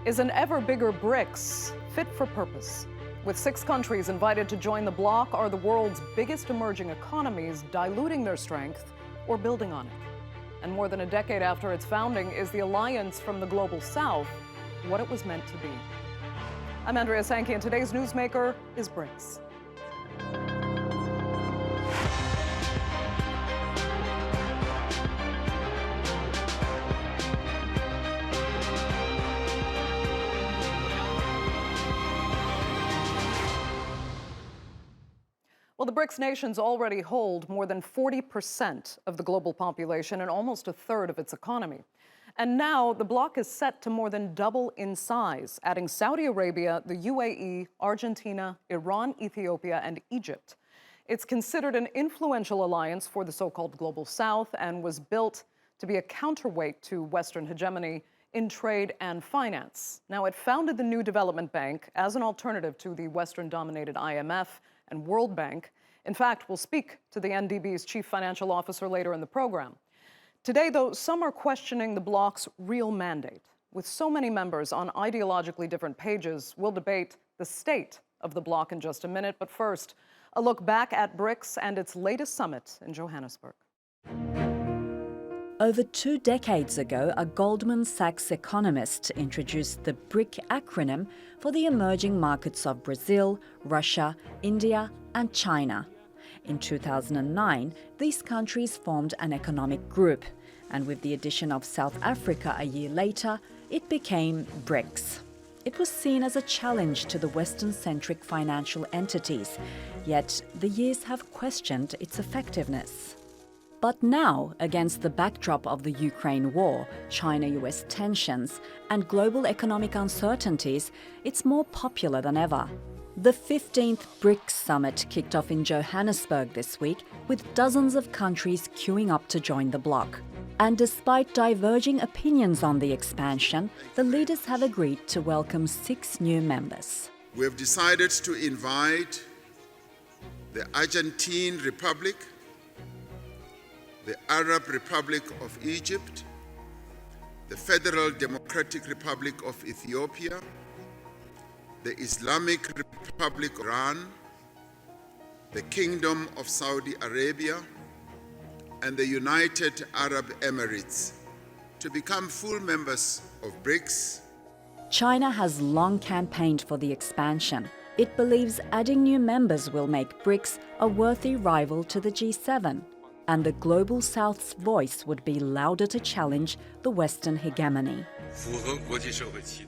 Is an ever bigger BRICS fit for purpose? With 6 countries invited to join the bloc, are the world's biggest emerging economies diluting their strength or building on it? And more than a decade after its founding, is the alliance from the global south what it was meant to be? I'm Andrea Sankey, and today's newsmaker is BRICS. Well, the BRICS nations already hold more than 40% of the global population and almost a third of its economy. And now the bloc is set to more than double in size, adding Saudi Arabia, the UAE, Argentina, Iran, Ethiopia, and Egypt. It's considered an influential alliance for the so-called global south and was built to be a counterweight to Western hegemony in trade and finance. Now, it founded the New Development Bank as an alternative to the Western-dominated IMF and World Bank. In fact, we'll speak to the NDB's chief financial officer later in the program. Today, though, some are questioning the bloc's real mandate. With so many members on ideologically different pages, we'll debate the state of the bloc in just a minute. But first, a look back at BRICS and its latest summit in Johannesburg. Over 2 decades ago, a Goldman Sachs economist introduced the BRIC acronym for the emerging markets of Brazil, Russia, India, and China. In 2009, these countries formed an economic group, and with the addition of South Africa a year later, it became BRICS. It was seen as a challenge to the Western-centric financial entities, yet the years have questioned its effectiveness. But now, against the backdrop of the Ukraine war, China-US tensions, and global economic uncertainties, it's more popular than ever. The 15th BRICS summit kicked off in Johannesburg this week, with dozens of countries queuing up to join the bloc. And despite diverging opinions on the expansion, the leaders have agreed to welcome 6 new members. We have decided to invite the Argentine Republic, the Arab Republic of Egypt, the Federal Democratic Republic of Ethiopia, the Islamic Republic of Iran, the Kingdom of Saudi Arabia, and the United Arab Emirates to become full members of BRICS. China has long campaigned for the expansion. It believes adding new members will make BRICS a worthy rival to the G7. And the Global South's voice would be louder to challenge the Western hegemony.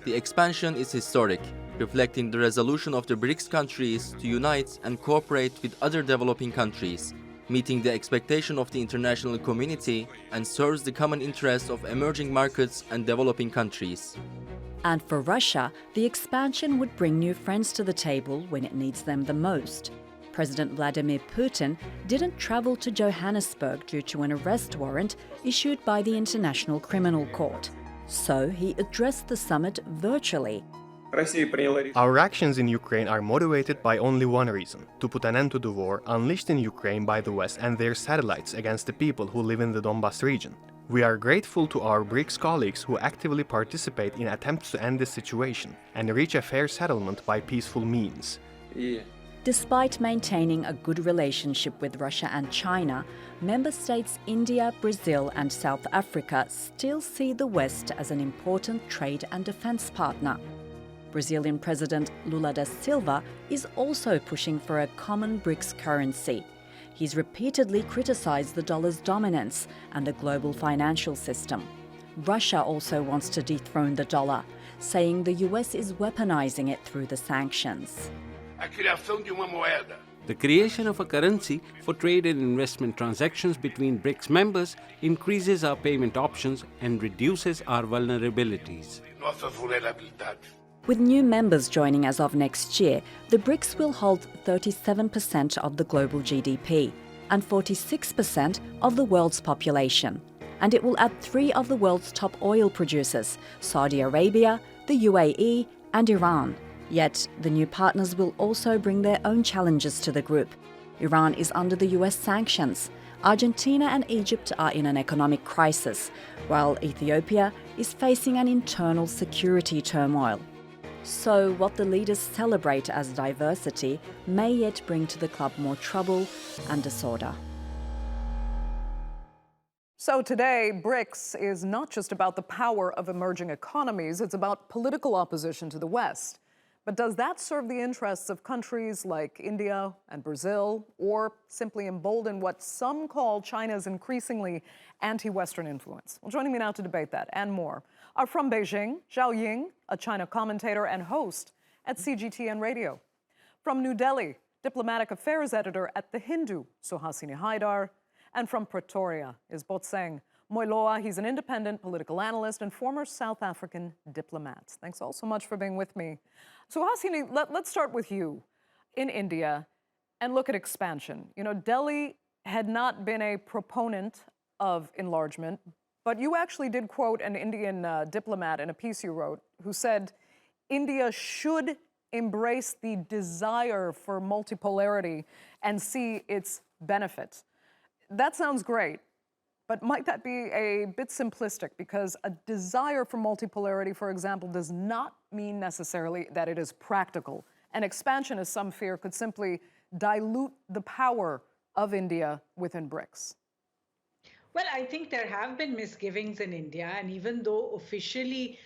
The expansion is historic, reflecting the resolution of the BRICS countries to unite and cooperate with other developing countries, meeting the expectation of the international community, and serves the common interest of emerging markets and developing countries. And for Russia, the expansion would bring new friends to the table when it needs them the most. President Vladimir Putin didn't travel to Johannesburg due to an arrest warrant issued by the International Criminal Court. So he addressed the summit virtually. Our actions in Ukraine are motivated by only one reason: to put an end to the war unleashed in Ukraine by the West and their satellites against the people who live in the Donbas region. We are grateful to our BRICS colleagues who actively participate in attempts to end this situation and reach a fair settlement by peaceful means. Despite maintaining a good relationship with Russia and China, member states India, Brazil, and South Africa still see the West as an important trade and defense partner. Brazilian President Lula da Silva is also pushing for a common BRICS currency. He's repeatedly criticized the dollar's dominance and the global financial system. Russia also wants to dethrone the dollar, saying the US is weaponizing it through the sanctions. The creation of a currency for trade and investment transactions between BRICS members increases our payment options and reduces our vulnerabilities. With new members joining as of next year, the BRICS will hold 37% of the global GDP and 46% of the world's population. And it will add 3 of the world's top oil producers: Saudi Arabia, the UAE, and Iran. Yet, the new partners will also bring their own challenges to the group. Iran is under the US sanctions. Argentina and Egypt are in an economic crisis, while Ethiopia is facing an internal security turmoil. So what the leaders celebrate as diversity may yet bring to the club more trouble and disorder. So today, BRICS is not just about the power of emerging economies, it's about political opposition to the West. But does that serve the interests of countries like India and Brazil, or simply embolden what some call China's increasingly anti-Western influence? Well, joining me now to debate that and more are from Beijing, Zhao Ying, a China commentator and host at CGTN Radio. From New Delhi, diplomatic affairs editor at The Hindu, Suhasini Haidar. And from Pretoria is Botsang Moiloa. He's an independent political analyst and former South African diplomat. Thanks all so much for being with me. Suhasini, let's start with you in India and look at expansion. You know, Delhi had not been a proponent of enlargement, but you actually did quote an Indian diplomat in a piece you wrote who said India should embrace the desire for multipolarity and see its benefits. That sounds great, but might that be a bit simplistic? Because a desire for multipolarity, for example, does not mean necessarily that it is practical. And expansion, as some fear, could simply dilute the power of India within BRICS. Well, I think there have been misgivings in India, and even though officially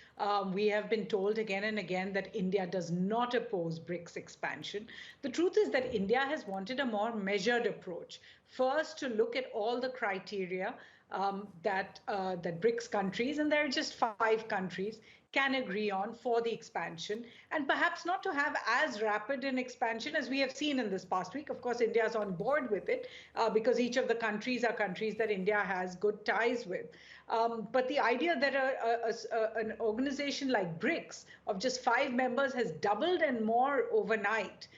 we have been told again and again that India does not oppose BRICS expansion, the truth is that India has wanted a more measured approach. First, to look at all the criteria that BRICS countries, and there are just 5 countries, can agree on for the expansion, and perhaps not to have as rapid an expansion as we have seen in this past week. Of course, India is on board with it because each of the countries are countries that India has good ties with. But the idea that an organization like BRICS of just 5 members has doubled and more overnight,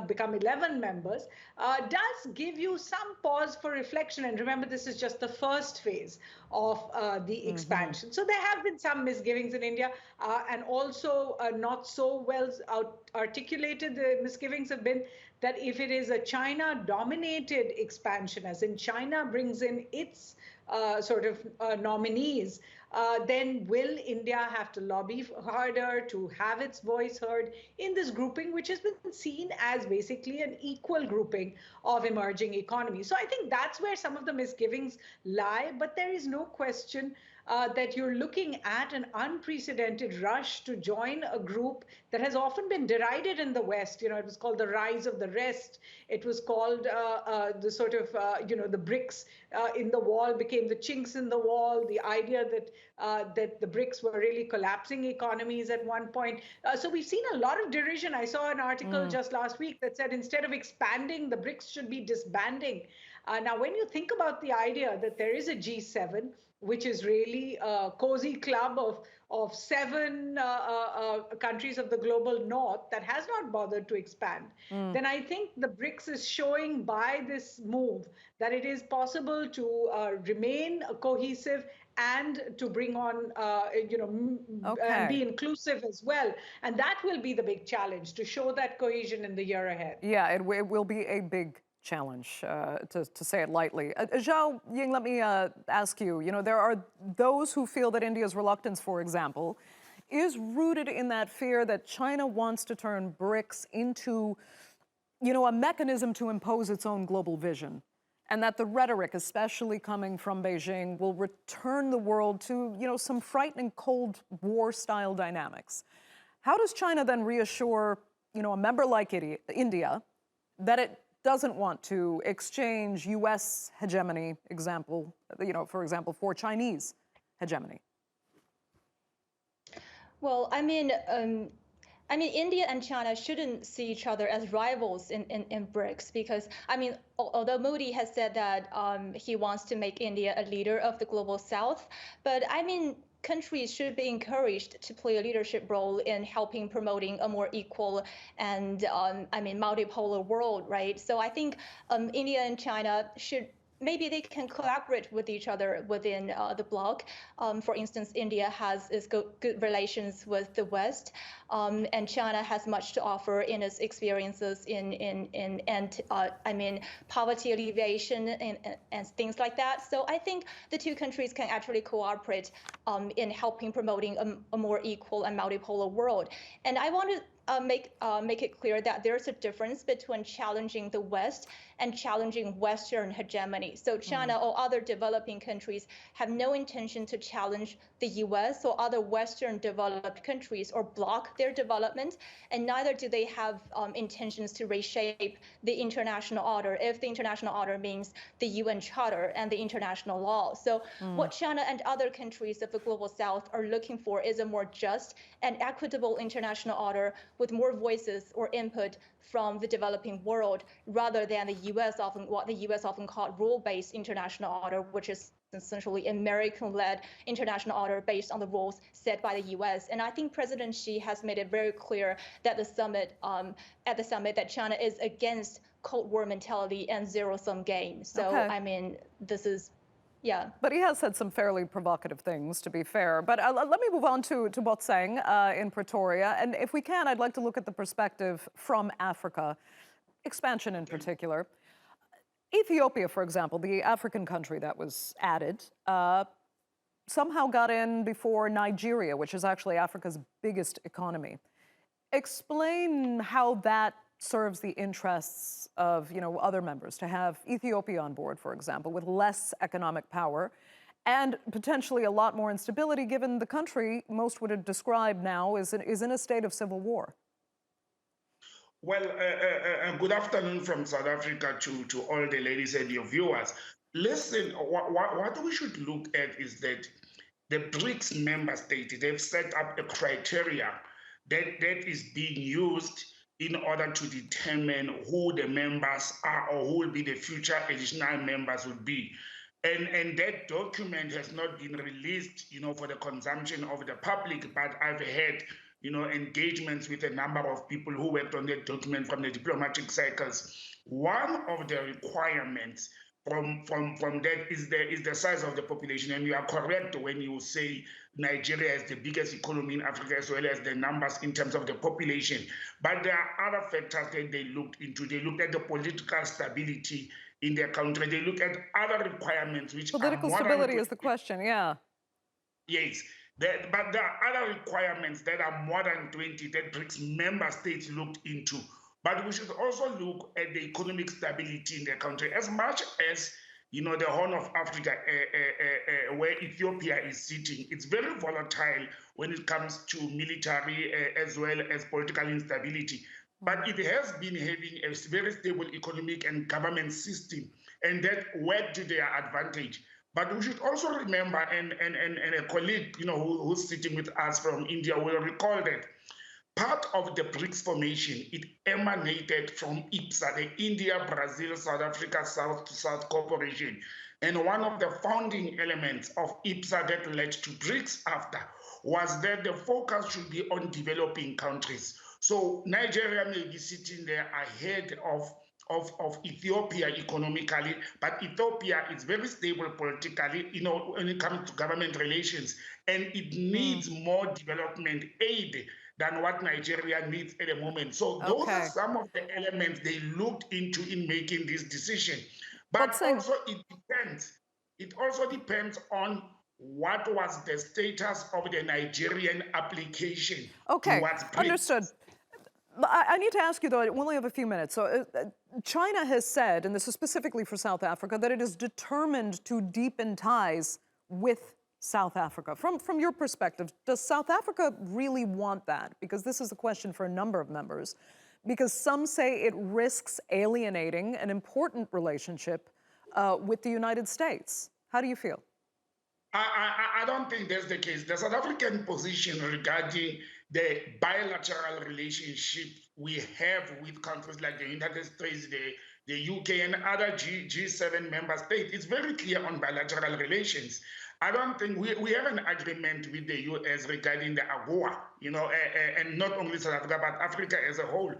become 11 members, does give you some pause for reflection. And remember, this is just the first phase of the expansion. So there have been some misgivings in India, and also not so well articulated. The misgivings have been that if it is a China-dominated expansion, as in China brings in its nominees, then will India have to lobby harder to have its voice heard in this grouping, which has been seen as basically an equal grouping of emerging economies? So I think that's where some of the misgivings lie, but there is no question that you're looking at an unprecedented rush to join a group that has often been derided in the West. You know, it was called the rise of the rest. It was called the BRICS in the wall became the chinks in the wall. The idea that the BRICS were really collapsing economies at one point. So we've seen a lot of derision. I saw an article just last week that said instead of expanding, the BRICS should be disbanding. Now, when you think about the idea that there is a G7, which is really a cozy club of 7 countries of the global north that has not bothered to expand, then I think the BRICS is showing by this move that it is possible to remain cohesive and to bring on, and be inclusive as well. And that will be the big challenge, to show that cohesion in the year ahead. Yeah, it will be a big challenge, to say it lightly. Zhao Ying, let me ask you, there are those who feel that India's reluctance, for example, is rooted in that fear that China wants to turn BRICS into, a mechanism to impose its own global vision, and that the rhetoric, especially coming from Beijing, will return the world to, some frightening Cold War-style dynamics. How does China then reassure, a member like India that it doesn't want to exchange U.S. hegemony, for example, for Chinese hegemony? Well, India and China shouldn't see each other as rivals in BRICS because, although Modi has said that he wants to make India a leader of the global South, but countries should be encouraged to play a leadership role in helping promoting a more equal and multipolar world, right? So I think India and China should maybe they can collaborate with each other within the bloc. For instance, India has good relations with the West, and China has much to offer in its experiences in poverty alleviation and things like that. So I think the two countries can actually cooperate in helping promoting a more equal and multipolar world. And I want to make it clear that there's a difference between challenging the West and challenging Western hegemony. So China or other developing countries have no intention to challenge the US or other Western developed countries or block their development, and neither do they have intentions to reshape the international order if the international order means the UN Charter and the international law. So what China and other countries of the Global South are looking for is a more just and equitable international order with more voices or input from the developing world, rather than what the US often called rule-based international order, which is essentially American-led international order based on the rules set by the US. And I think President Xi has made it very clear that at the summit that China is against Cold War mentality and zero-sum game. So this is. Yeah. But he has said some fairly provocative things, to be fair. But let me move on to Botsang in Pretoria. And if we can, I'd like to look at the perspective from Africa, expansion in particular. Ethiopia, for example, the African country that was added, somehow got in before Nigeria, which is actually Africa's biggest economy. Explain how that serves the interests of, other members, to have Ethiopia on board, for example, with less economic power and potentially a lot more instability, given the country most would have described now is in a state of civil war. Well, good afternoon from South Africa to all the ladies and your viewers. Listen, what we should look at is that the BRICS member states, they've set up a criteria that is being used in order to determine who the members are or who will be the future additional members will be. And that document has not been released, for the consumption of the public, but I've had, engagements with a number of people who worked on that document from the diplomatic circles. One of the requirements from that is the size of the population. And you are correct when you say Nigeria is the biggest economy in Africa, as well as the numbers in terms of the population. But there are other factors that they looked into. They looked at the political stability in their country. They look at other requirements which political stability is the question, yeah. Yes, but there are other requirements that are more than 20 that BRICS member states looked into. But we should also look at the economic stability in the country as much as, the Horn of Africa, where Ethiopia is sitting. It's very volatile when it comes to military as well as political instability. But it has been having a very stable economic and government system, and that worked to their advantage. But we should also remember, and a colleague, who's sitting with us from India will recall that part of the BRICS formation, it emanated from IPSA, the India, Brazil, South Africa, South-to-South Cooperation. And one of the founding elements of IPSA that led to BRICS after was that the focus should be on developing countries. So Nigeria may be sitting there ahead of Ethiopia economically, but Ethiopia is very stable politically, when it comes to government relations, and it needs more development aid than what Nigeria needs at the moment. So those are some of the elements they looked into in making this decision. But also it also depends on what was the status of the Nigerian application towards BRICS. Understood. I need to ask you, though, we only have a few minutes. So China has said, and this is specifically for South Africa, that it is determined to deepen ties with South Africa. From your perspective, does South Africa really want that? Because this is a question for a number of members. Because some say it risks alienating an important relationship with the United States. How do you feel? I don't think that's the case. The South African position regarding the bilateral relationship we have with countries like the United States, the UK, and other G7 member states, it's very clear on bilateral relations. I don't think we have an agreement with the US regarding the AGOA, and not only South Africa, but Africa as a whole.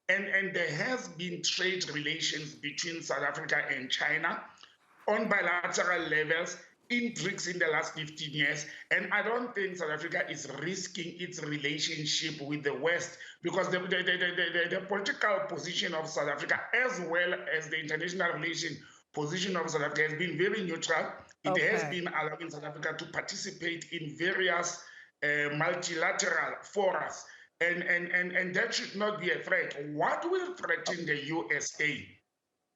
And there has been trade relations between South Africa and China on bilateral levels in BRICS in the last 15 years. And I don't think South Africa is risking its relationship with the West because the political position of South Africa, as well as the international relation position of South Africa, has been very neutral. It has been allowing South Africa to participate in various multilateral forums. And that should not be a threat. What will threaten the USA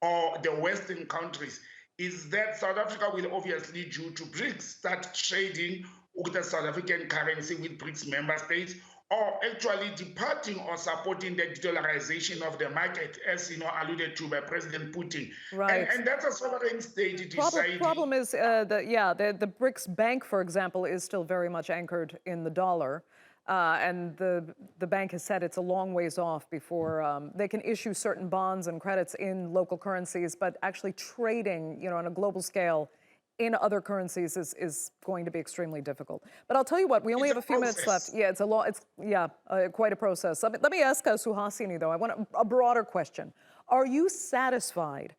or the Western countries is that South Africa will obviously, due to BRICS, start trading with the South African currency with BRICS member states, or actually departing or supporting the de-dollarization of the market, as alluded to by President Putin. Right. And that's a sovereign state deciding. Problem is, the BRICS Bank, for example, is still very much anchored in the dollar. And the bank has said it's a long ways off before they can issue certain bonds and credits in local currencies, but actually trading, on a global scale in other currencies is going to be extremely difficult. But I'll tell you what, we only have a few minutes left. Yeah, quite a process. Let me ask Suhasini, though. I want a broader question. Are you satisfied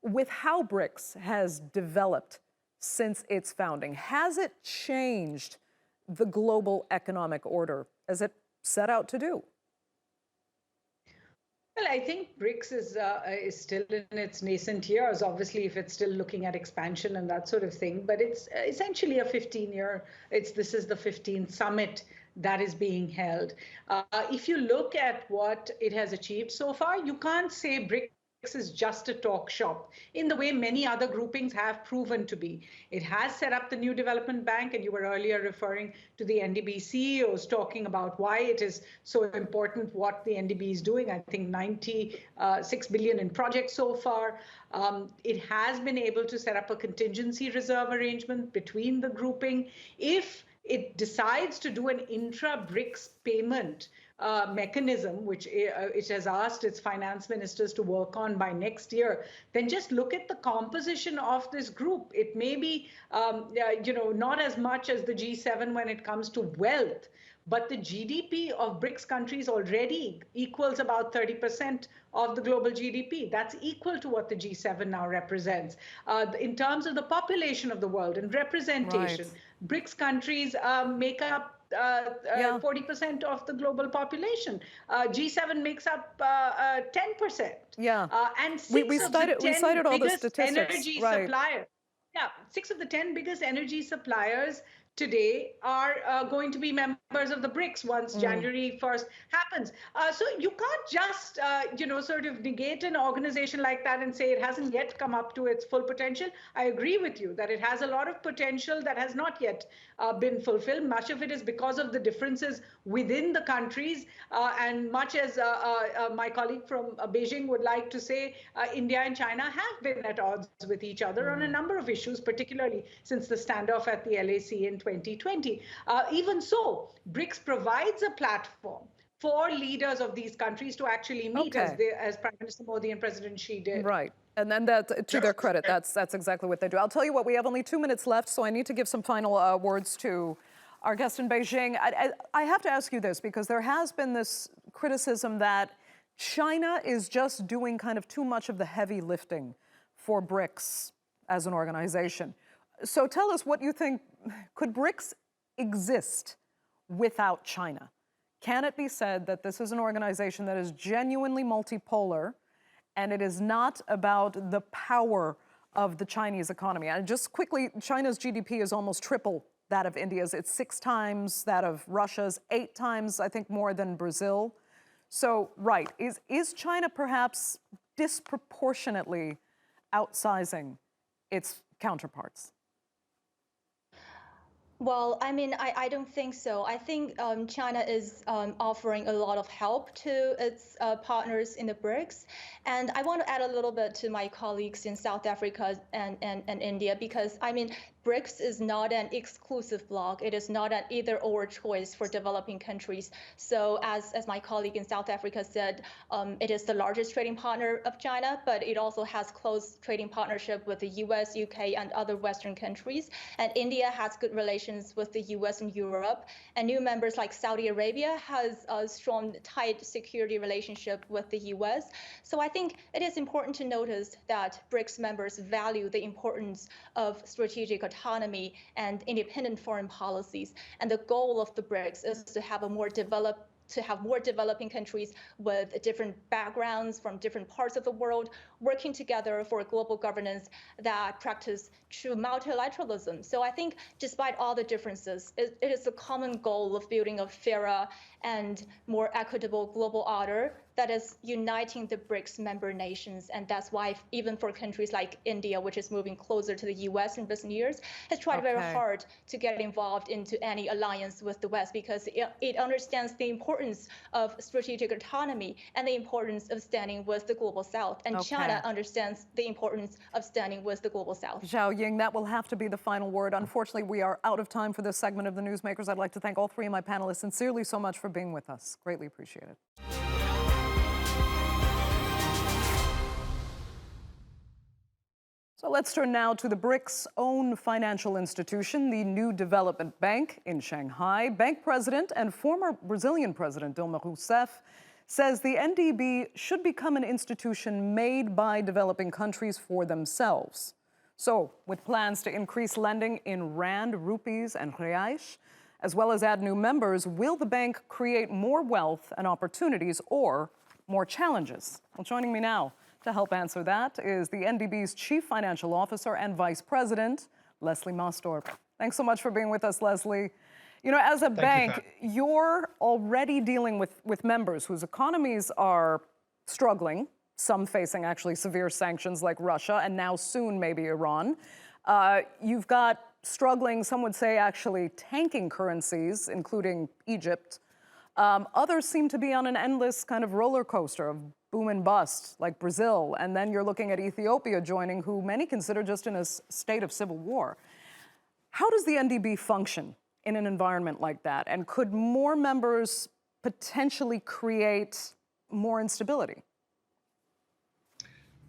with how BRICS has developed since its founding? Has it changed the global economic order as it set out to do? Well, I think BRICS is still in its nascent years, obviously, if it's still looking at expansion and that sort of thing. But it's essentially a 15-year, this is the 15th summit that is being held. If you look at what it has achieved so far, you can't say BRICS is just a talk shop in the way many other groupings have proven to be. It has set up the new development bank, and you were earlier referring to the NDB CEOs talking about why it is so important what the NDB is doing. I think 96 billion in projects so far. It has been able to set up a contingency reserve arrangement between the grouping. If it decides to do an intra-BRICS payment mechanism, which it has asked its finance ministers to work on by next year, then just look at the composition of this group. It may be, not as much as the G7 when it comes to wealth, but the GDP of BRICS countries already equals about 30% of the global GDP. That's equal to what the G7 now represents. In terms of the population of the world and representation, BRICS countries make up 40% of the global population. G7 makes up 10%. Yeah. And we cited all the statistics. Energy suppliers. Yeah, 6 of the 10 biggest energy suppliers today are going to be members of the BRICS once January 1st happens. So you can't just, sort of negate an organization like that and say it hasn't yet come up to its full potential. I agree with you that it has a lot of potential that has not yet been fulfilled. Much of it is because of the differences within the countries. And much as my colleague from Beijing would like to say, India and China have been at odds with each other on a number of issues, particularly since the standoff at the LAC in 2020. Even so, BRICS provides a platform for leaders of these countries to actually meet, as Prime Minister Modi and President Xi did. Right. And then that, to their credit, that's exactly what they do. I'll tell you what, we have only 2 minutes left, so I need to give some final words to our guest in Beijing. I have to ask you this, because there has been this criticism that China is just doing kind of too much of the heavy lifting for BRICS as an organization. So tell us what you think. Could BRICS exist without China? Can it be said that this is an organization that is genuinely multipolar, and it is not about the power of the Chinese economy? And just quickly, China's GDP is almost triple that of India's. It's 6 times that of Russia's, 8 times, I think, more than Brazil. So, right, is China perhaps disproportionately outsizing its counterparts? Well, I mean, I don't think so. I think China is offering a lot of help to its partners in the BRICS. And I want to add a little bit to my colleagues in South Africa and India, because, I mean, BRICS is not an exclusive bloc. It is not an either-or choice for developing countries. So as my colleague in South Africa said, it is the largest trading partner of China, but it also has close trading partnership with the US, UK, and other Western countries. And India has good relations with the US and Europe. And new members like Saudi Arabia has a strong, tight security relationship with the US. So I think it is important to notice that BRICS members value the importance of strategic autonomy and independent foreign policies. And the goal of the BRICS is to have more developing countries with different backgrounds from different parts of the world working together for global governance that practice true multilateralism. So I think despite all the differences, it is a common goal of building a fairer and more equitable global order that is uniting the BRICS member nations. And that's why even for countries like India, which is moving closer to the US in recent years, has tried very hard to get involved into any alliance with the West because it understands the importance of strategic autonomy and the importance of standing with the global South. And China understands the importance of standing with the global South. Zhao Ying, that will have to be the final word. Unfortunately, we are out of time for this segment of the Newsmakers. I'd like to thank all three of my panelists sincerely so much for being with us. Greatly appreciate it. So let's turn now to the BRICS' own financial institution, the New Development Bank in Shanghai. Bank president and former Brazilian president Dilma Rousseff says the NDB should become an institution made by developing countries for themselves. So, with plans to increase lending in rand, rupees, and reais, as well as add new members, will the bank create more wealth and opportunities or more challenges? Well, joining me now to help answer that is the NDB's Chief Financial Officer and Vice President, Leslie Maasdorp. Thanks so much for being with us, Leslie. You know, as a bank, you're already dealing with members whose economies are struggling, some facing actually severe sanctions like Russia, and now soon maybe Iran. You've got struggling, some would say actually tanking currencies, including Egypt. Others seem to be on an endless kind of roller coaster of boom and bust, like Brazil. And then you're looking at Ethiopia joining, who many consider just in a state of civil war. How does the NDB function in an environment like that? And could more members potentially create more instability?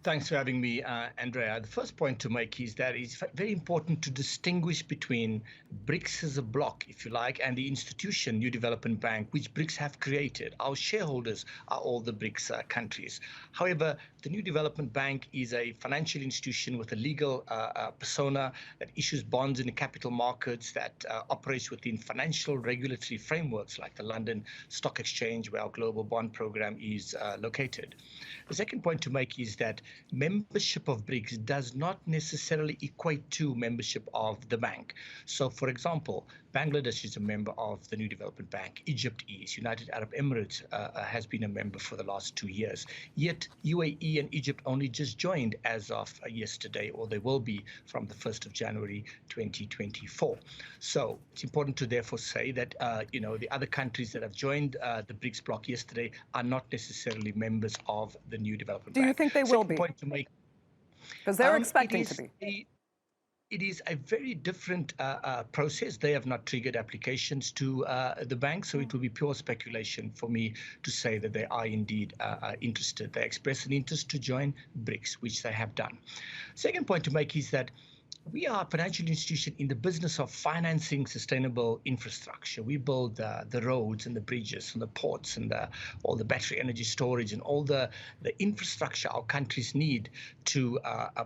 Thanks for having me, Andrea. The first point to make is that it's very important to distinguish between BRICS as a bloc, if you like, and the institution, New Development Bank, which BRICS have created. Our shareholders are all the BRICS countries. However, the New Development Bank is a financial institution with a legal persona that issues bonds in the capital markets, that operates within financial regulatory frameworks like the London Stock Exchange, where our global bond program is located. The second point to make is that membership of BRICS does not necessarily equate to membership of the bank. So, for example, Bangladesh is a member of the New Development Bank. Egypt is. United Arab Emirates has been a member for the last 2 years. Yet UAE and Egypt only just joined as of yesterday, or they will be from the 1st of January 2024. So it's important to therefore say that the other countries that have joined the BRICS bloc yesterday are not necessarily members of the New Development Bank. Do you think they will be? Point to make. Because they're expecting to be. It is a very different process. They have not triggered applications to the bank, so it will be pure speculation for me to say that they are indeed interested. They express an interest to join BRICS, which they have done. Second point to make is that we are a financial institution in the business of financing sustainable infrastructure. We build the roads and the bridges and the ports and all the battery energy storage and all the infrastructure our countries need to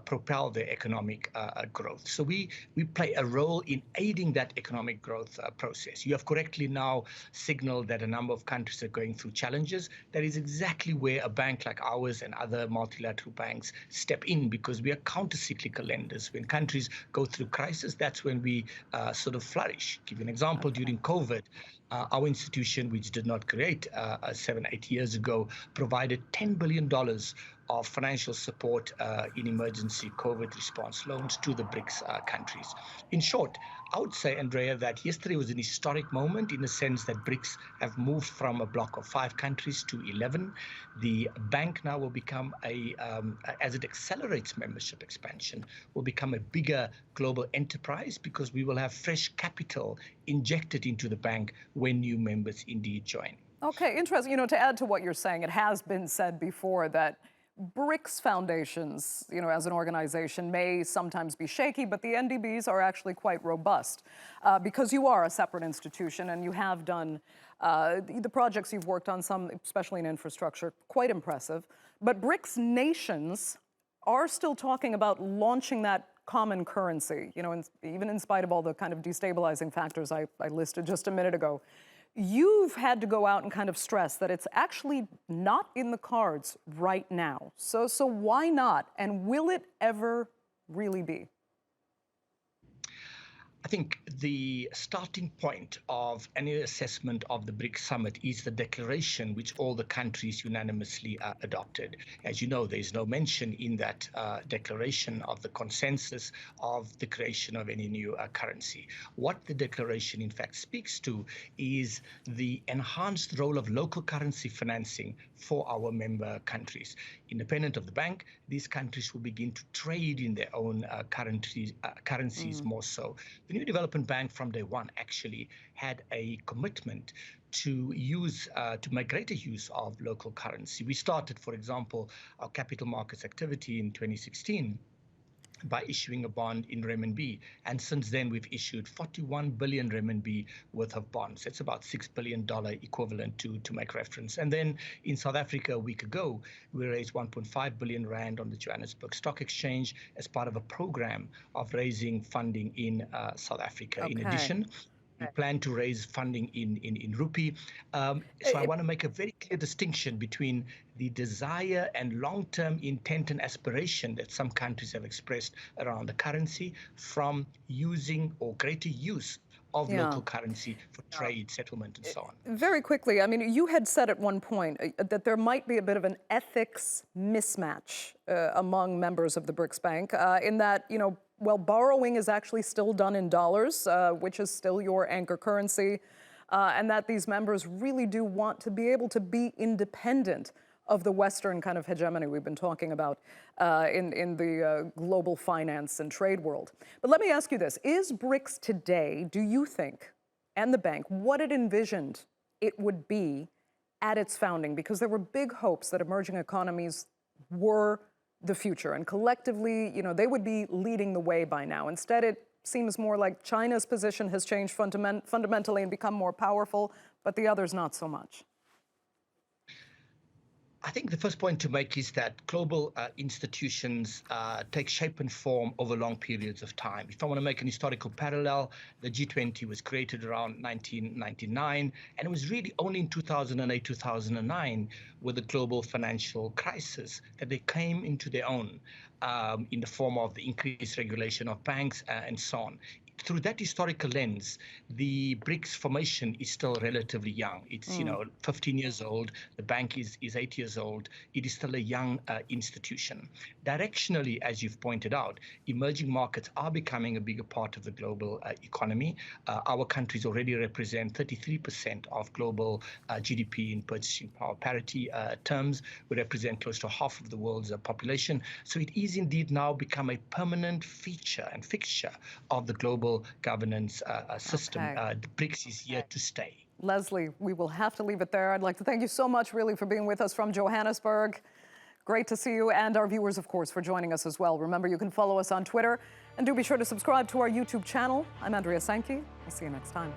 propel their economic growth. So we play a role in aiding that economic growth process. You have correctly now signaled that a number of countries are going through challenges. That is exactly where a bank like ours and other multilateral banks step in, because we are counter-cyclical lenders. When countries go through crisis, that's when we sort of flourish. Give you an example, during COVID, Our institution, which did not create 7-8 years ago, provided $10 billion of financial support in emergency COVID response loans to the BRICS countries. In short, I would say, Andrea, that yesterday was an historic moment in the sense that BRICS have moved from a bloc of 5 countries to 11. The bank now will become as it accelerates membership expansion, will become a bigger global enterprise because we will have fresh capital injected into the bank when new members indeed join. Okay, interesting. You know, to add to what you're saying, it has been said before that BRICS foundations, you know, as an organization may sometimes be shaky, but the NDBs are actually quite robust because you are a separate institution and you have done the projects you've worked on, some, especially in infrastructure, quite impressive. But BRICS nations are still talking about launching that common currency, you know, even in spite of all the kind of destabilizing factors I listed just a minute ago. You've had to go out and kind of stress that it's actually not in the cards right now. So why not? And will it ever really be? I think the starting point of any assessment of the BRICS summit is the declaration which all the countries unanimously adopted. As you know, there is no mention in that declaration of the consensus of the creation of any new currency. What the declaration in fact speaks to is the enhanced role of local currency financing for our member countries. Independent of the bank, these countries will begin to trade in their own currencies more so. The new development bank from day one actually had a commitment to make greater use of local currency. We started, for example, our capital markets activity in 2016 by issuing a bond in renminbi. And since then, we've issued 41 billion renminbi worth of bonds. It's about $6 billion equivalent to make reference. And then in South Africa a week ago, we raised 1.5 billion rand on the Johannesburg Stock Exchange as part of a program of raising funding in South Africa. Okay. In addition, we plan to raise funding in rupee. So I want to make a very clear distinction between the desire and long-term intent and aspiration that some countries have expressed around the currency from using or greater use of local currency for trade, settlement, and so on. Very quickly, I mean, you had said at one point that there might be a bit of an ethics mismatch among members of the BRICS Bank in that, you know, well, borrowing is actually still done in dollars, which is still your anchor currency, and that these members really do want to be able to be independent of the Western kind of hegemony we've been talking about in the global finance and trade world. But let me ask you this. Is BRICS today, do you think, and the bank, what it envisioned it would be at its founding? Because there were big hopes that emerging economies were the future, and collectively, you know, they would be leading the way by now. Instead, it seems more like China's position has changed fundamentally and become more powerful, but the others not so much. I think the first point to make is that global institutions take shape and form over long periods of time. If I want to make an historical parallel, the G20 was created around 1999, and it was really only in 2008, 2009, with the global financial crisis, that they came into their own in the form of the increased regulation of banks and so on. Through that historical lens, the BRICS formation is still relatively young. It's 15 years old. The bank is 8 years old. It is still a young institution. Directionally, as you've pointed out, emerging markets are becoming a bigger part of the global economy. Our countries already represent 33% of global GDP in purchasing power parity terms. We represent close to half of the world's population. So it is indeed now become a permanent feature and fixture of the global governance system. The BRICS is here to stay. Leslie, we will have to leave it there. I'd like to thank you so much, really, for being with us from Johannesburg. Great to see you, and our viewers, of course, for joining us as well. Remember, you can follow us on Twitter, and do be sure to subscribe to our YouTube channel. I'm Andrea Sankey. We'll see you next time.